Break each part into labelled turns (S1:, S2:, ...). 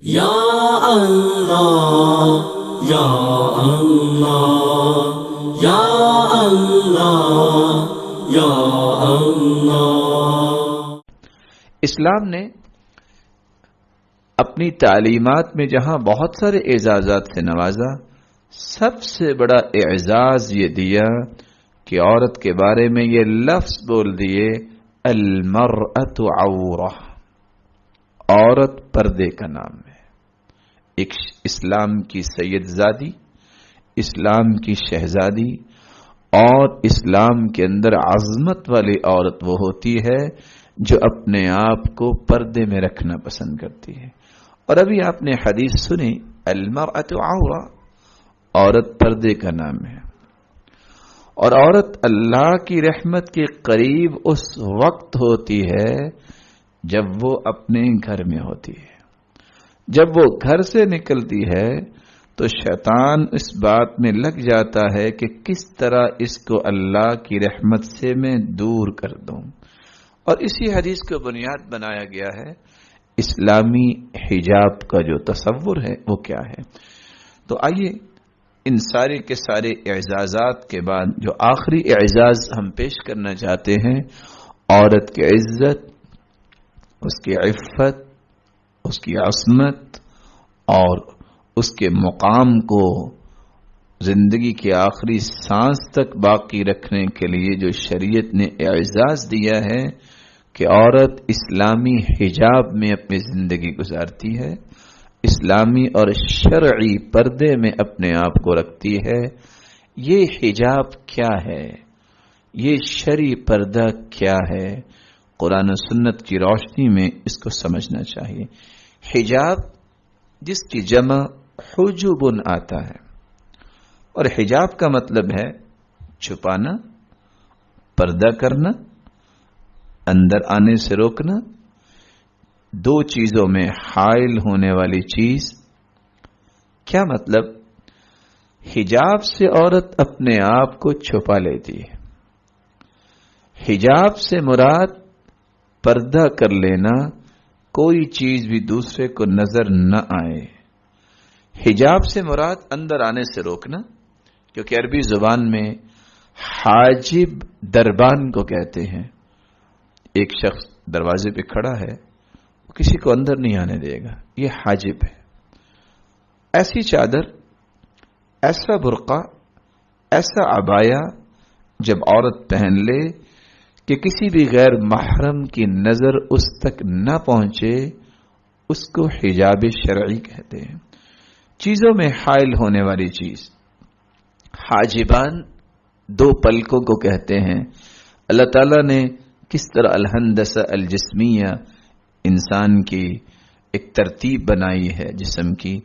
S1: یا اللہ یا اللہ یا اللہ یا اللہ۔
S2: اسلام نے اپنی تعلیمات میں جہاں بہت سارے اعزازات سے نوازا، سب سے بڑا اعزاز یہ دیا کہ عورت کے بارے میں یہ لفظ بول دیے، المرأۃ عورہ، عورت پردے کا نام ہے۔ ایک اسلام کی سید زادی، اسلام کی شہزادی اور اسلام کے اندر عظمت والی عورت وہ ہوتی ہے جو اپنے آپ کو پردے میں رکھنا پسند کرتی ہے۔ اور ابھی آپ نے حدیث سنی، المرأۃ عورہ، عورت پردے کا نام ہے۔ اور عورت اللہ کی رحمت کے قریب اس وقت ہوتی ہے جب وہ اپنے گھر میں ہوتی ہے۔ جب وہ گھر سے نکلتی ہے تو شیطان اس بات میں لگ جاتا ہے کہ کس طرح اس کو اللہ کی رحمت سے میں دور کر دوں، اور اسی حدیث کو بنیاد بنایا گیا ہے اسلامی حجاب کا جو تصور ہے وہ کیا ہے۔ تو آئیے ان سارے کے سارے اعزازات کے بعد جو آخری اعزاز ہم پیش کرنا چاہتے ہیں، عورت کی عزت، اس کی عفت، اس کی عصمت اور اس کے مقام کو زندگی کے آخری سانس تک باقی رکھنے کے لیے جو شریعت نے اعزاز دیا ہے کہ عورت اسلامی حجاب میں اپنی زندگی گزارتی ہے، اسلامی اور شرعی پردے میں اپنے آپ کو رکھتی ہے۔ یہ حجاب کیا ہے؟ یہ شرعی پردہ کیا ہے؟ قرآن و سنت کی روشنی میں اس کو سمجھنا چاہیے۔ حجاب جس کی جمع حجب آتا ہے، اور حجاب کا مطلب ہے چھپانا، پردہ کرنا، اندر آنے سے روکنا، دو چیزوں میں حائل ہونے والی چیز۔ کیا مطلب؟ حجاب سے عورت اپنے آپ کو چھپا لیتی ہے۔ حجاب سے مراد پردہ کر لینا، کوئی چیز بھی دوسرے کو نظر نہ آئے۔ حجاب سے مراد اندر آنے سے روکنا، کیونکہ عربی زبان میں حاجب دربان کو کہتے ہیں۔ ایک شخص دروازے پہ کھڑا ہے، کسی کو اندر نہیں آنے دے گا، یہ حاجب ہے۔ ایسی چادر، ایسا برقع، ایسا عبایا جب عورت پہن لے کہ کسی بھی غیر محرم کی نظر اس تک نہ پہنچے، اس کو حجاب شرعی کہتے ہیں۔ چیزوں میں حائل ہونے والی چیز۔ حاجبان دو پلکوں کو کہتے ہیں۔ اللہ تعالیٰ نے کس طرح الہندسہ الجسمیہ انسان کی ایک ترتیب بنائی ہے جسم کی،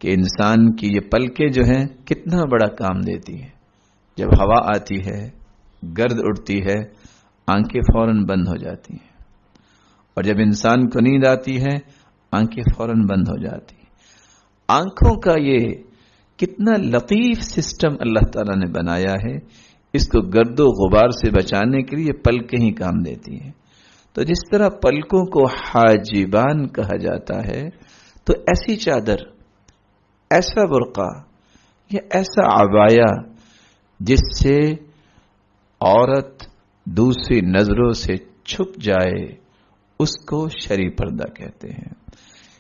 S2: کہ انسان کی یہ پلکیں جو ہیں کتنا بڑا کام دیتی ہیں۔ جب ہوا آتی ہے، گرد اڑتی ہے، آنکھیں فوراً بند ہو جاتی ہیں، اور جب انسان کو نیند آتی ہے آنکھیں فوراً بند ہو جاتی ہیں۔ آنکھوں کا یہ کتنا لطیف سسٹم اللہ تعالیٰ نے بنایا ہے، اس کو گرد و غبار سے بچانے کے لیے پلکیں ہی کام دیتی ہیں۔ تو جس طرح پلکوں کو حاجبان کہا جاتا ہے، تو ایسی چادر، ایسا برقع یا ایسا عبایا جس سے عورت دوسری نظروں سے چھپ جائے، اس کو شرعی پردہ کہتے ہیں۔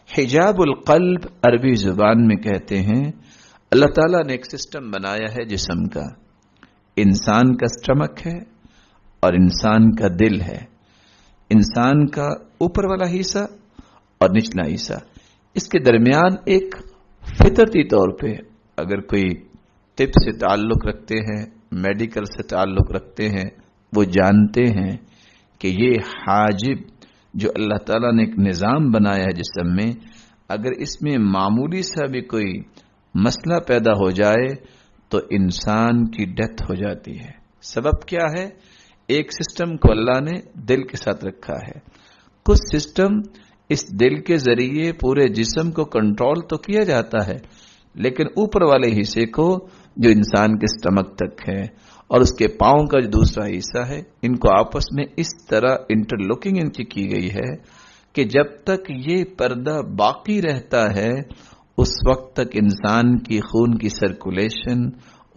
S2: حجاب القلب عربی زبان میں کہتے ہیں، اللہ تعالیٰ نے ایک سسٹم بنایا ہے جسم کا۔ انسان کا سٹمک ہے اور انسان کا دل ہے، انسان کا اوپر والا حصہ اور نچلا حصہ۔ اس کے درمیان ایک فطرتی طور پہ اگر کوئی طب سے تعلق رکھتے ہیں، میڈیکل سے تعلق رکھتے ہیں، وہ جانتے ہیں کہ یہ حاجب جو اللہ تعالیٰ نے ایک نظام بنایا ہے جسم میں، اگر اس میں معمولی سا بھی کوئی مسئلہ پیدا ہو جائے تو انسان کی ڈیتھ ہو جاتی ہے۔ سبب کیا ہے؟ ایک سسٹم کو اللہ نے دل کے ساتھ رکھا ہے۔ کچھ سسٹم اس دل کے ذریعے پورے جسم کو کنٹرول تو کیا جاتا ہے، لیکن اوپر والے حصے کو جو انسان کے سٹمک تک ہے اور اس کے پاؤں کا جو دوسرا حصہ ہے، ان کو آپس میں اس طرح انٹرلوکنگ ان کی گئی ہے کہ جب تک یہ پردہ باقی رہتا ہے اس وقت تک انسان کی خون کی سرکولیشن،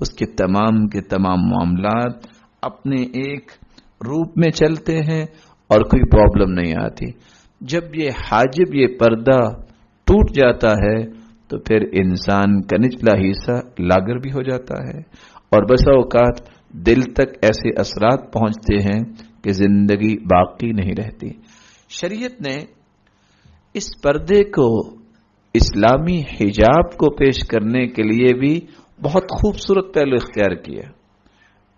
S2: اس کے تمام معاملات اپنے ایک روپ میں چلتے ہیں اور کوئی پرابلم نہیں آتی۔ جب یہ حاجب، یہ پردہ ٹوٹ جاتا ہے تو پھر انسان کا نچلا حصہ لاگر بھی ہو جاتا ہے، اور بسا اوقات دل تک ایسے اثرات پہنچتے ہیں کہ زندگی باقی نہیں رہتی۔ شریعت نے اس پردے کو، اسلامی حجاب کو پیش کرنے کے لیے بھی بہت خوبصورت پہلو اختیار کیا،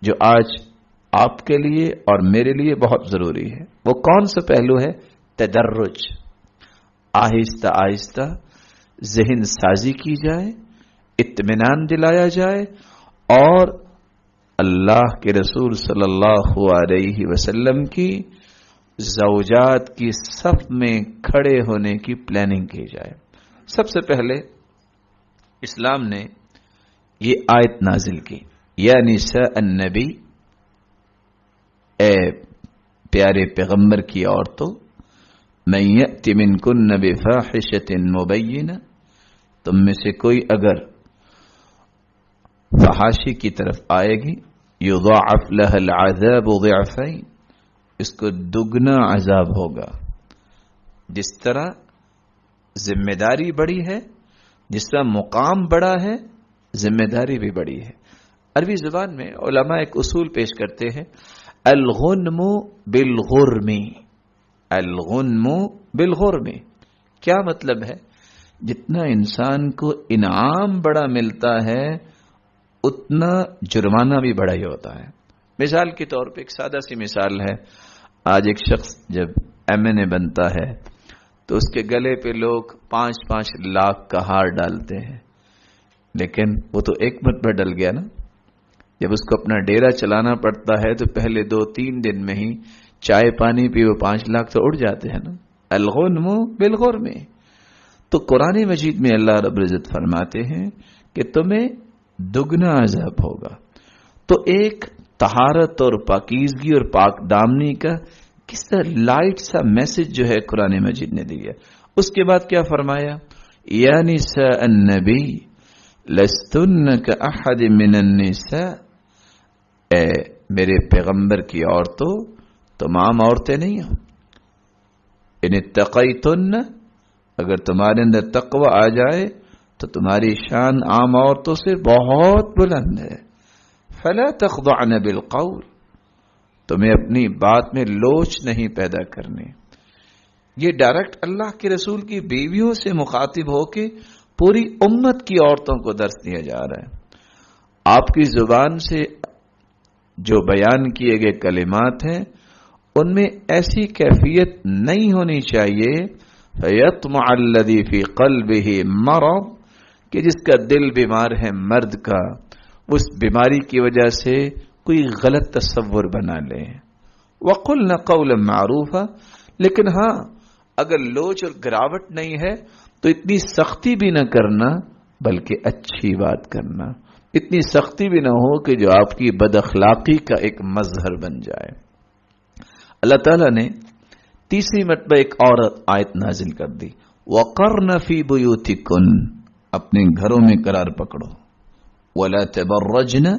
S2: جو آج آپ کے لیے اور میرے لیے بہت ضروری ہے۔ وہ کون سا پہلو ہے؟ تدرج۔ آہستہ آہستہ ذہن سازی کی جائے، اطمینان دلایا جائے، اور اللہ کے رسول صلی اللہ علیہ وسلم کی زوجات کی صف میں کھڑے ہونے کی پلاننگ کی جائے۔ سب سے پہلے اسلام نے یہ آیت نازل کی، یا نساء النبی، اے پیارے پیغمبر کی عورتوں، من یأتی منکن بفاحشۃ مبینہ، تم میں سے کوئی اگر فحاشی کی طرف آئے گی، یضاعف لها العذاب ضعفین، اس کو دگنا عذاب ہوگا۔ جس طرح ذمہ داری بڑی ہے، جس طرح مقام بڑا ہے، ذمہ داری بھی بڑی ہے۔ عربی زبان میں علماء ایک اصول پیش کرتے ہیں، الغنم بالغرم۔ الغنم بالغرم کیا مطلب ہے؟ جتنا انسان کو انعام بڑا ملتا ہے اتنا جرمانہ بھی بڑا ہی ہوتا ہے۔ مثال کے طور پہ ایک سادہ سی مثال ہے، آج ایک شخص جب MNA بنتا ہے تو اس کے گلے پہ لوگ 5-5 لاکھ کا ہار ڈالتے ہیں، لیکن وہ تو ایک مرتبہ ڈل گیا نا۔ جب اس کو اپنا ڈیرا چلانا پڑتا ہے تو پہلے 2-3 دن میں ہی چائے پانی پی وہ 5 لاکھ تو اڑ جاتے ہیں نا۔ الغنم بالغرم۔ تو قرآن مجید میں اللہ رب العزت فرماتے ہیں کہ تمہیں دگنا عذاب ہوگا۔ تو ایک طہارت اور پاکیزگی اور پاک دامنی کا کس طرح لائٹ سا میسج جو ہے قرآن مجید نے دیا۔ اس کے بعد کیا فرمایا؟ یا نساء النبی لستن کاحد من النساء، اے میرے پیغمبر کی عورتوں تم عام عورتیں نہیں ہو۔ ان اتقیتن، اگر تمہارے اندر تقوی آ جائے تو تمہاری شان عام عورتوں سے بہت بلند ہے۔ فلا تخضعن بالقول، تمہیں اپنی بات میں لوچ نہیں پیدا کرنی۔ یہ ڈائریکٹ اللہ کے رسول کی بیویوں سے مخاطب ہو کے پوری امت کی عورتوں کو درس دیا جا رہا ہے۔ آپ کی زبان سے جو بیان کیے گئے کلمات ہیں ان میں ایسی کیفیت نہیں ہونی چاہیے فَيَطْمَعَ الَّذِي فِي قَلْبِهِ مَرَضٌ، کہ جس کا دل بیمار ہے مرد کا، اس بیماری کی وجہ سے کوئی غلط تصور بنا لے۔ وَقُلْنَ قَوْلًا مَعْرُوفًا، لیکن ہاں اگر لوچ اور گراوٹ نہیں ہے تو اتنی سختی بھی نہ کرنا بلکہ اچھی بات کرنا، اتنی سختی بھی نہ ہو کہ جو آپ کی بد اخلاقی کا ایک مظہر بن جائے۔ اللہ تعالیٰ نے تیسری مرتبہ ایک اور آیت نازل کر دی، وَقَرْنَ فِي بُيُوتِكُنَّ، اپنے گھروں میں قرار پکڑو، وَلَا تَبَرَّجْنَ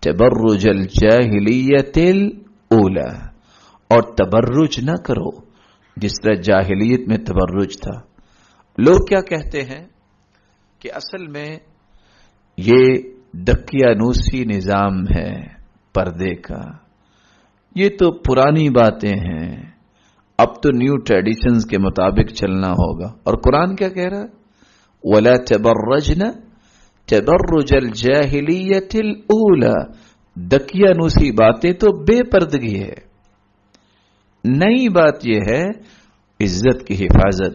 S2: تَبَرُّجَ الْجَاهِلِيَّةِ الْأُولَى، اور تبرج نہ کرو جس طرح جاہلیت میں تبرج تھا۔ لوگ کیا کہتے ہیں کہ اصل میں یہ دقیانوسی نظام ہے پردے کا، یہ تو پرانی باتیں ہیں، اب تو نیو ٹریڈیشنز کے مطابق چلنا ہوگا۔ اور قرآن کیا کہہ رہا ہے؟ وَلَا تَبَرَّجْنَ تَبَرُّجَ الْجَاهِلِيَّةِ الْأُولَى، دقیانوسی باتیں تو بے پردگی ہے۔ نئی بات یہ ہے عزت کی حفاظت۔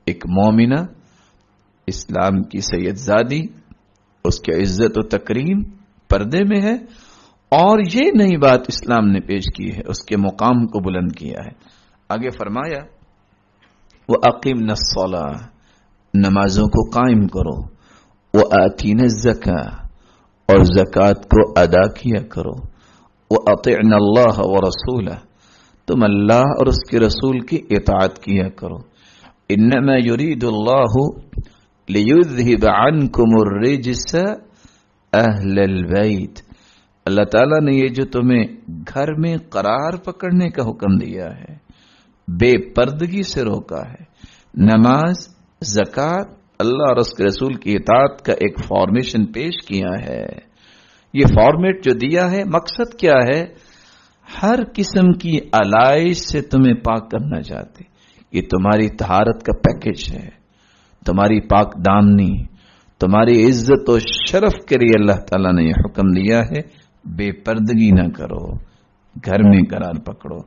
S2: ایک مومنہ اسلام کی سید زادی، اس کی عزت و تکریم پردے میں ہے، اور یہ نئی بات اسلام نے پیش کی ہے، اس کے مقام کو بلند کیا ہے۔ آگے فرمایا وَأَقِمْنَ الصَّلَاةَ، نمازوں کو قائم کرو، وَآتِينَ الزَّكَاةَ، اور زکوٰۃ کو ادا کیا کرو، وَأَطِعْنَ اللَّهَ وَرَسُولَهُ، تم اللہ اور اس کے رسول کی اطاعت کیا کرو. انما یرید اللہ لیذہب عنکم الرجس اہل البیت. اللہ تعالیٰ نے یہ جو تمہیں گھر میں قرار پکڑنے کا حکم دیا ہے، بے پردگی سے روکا ہے، نماز، زکوٰۃ، اللہ اور اس کے رسول کی اطاعت کا ایک فارمیشن پیش کیا ہے. یہ فارمیٹ جو دیا ہے، مقصد کیا ہے؟ ہر قسم کی علائش سے تمہیں پاک کرنا چاہتے. یہ تمہاری طہارت کا پیکج ہے، تمہاری پاک دامنی، تمہاری عزت و شرف کے لیے اللہ تعالیٰ نے یہ حکم دیا ہے. بے پردگی نہ کرو، گھر میں قرار پکڑو.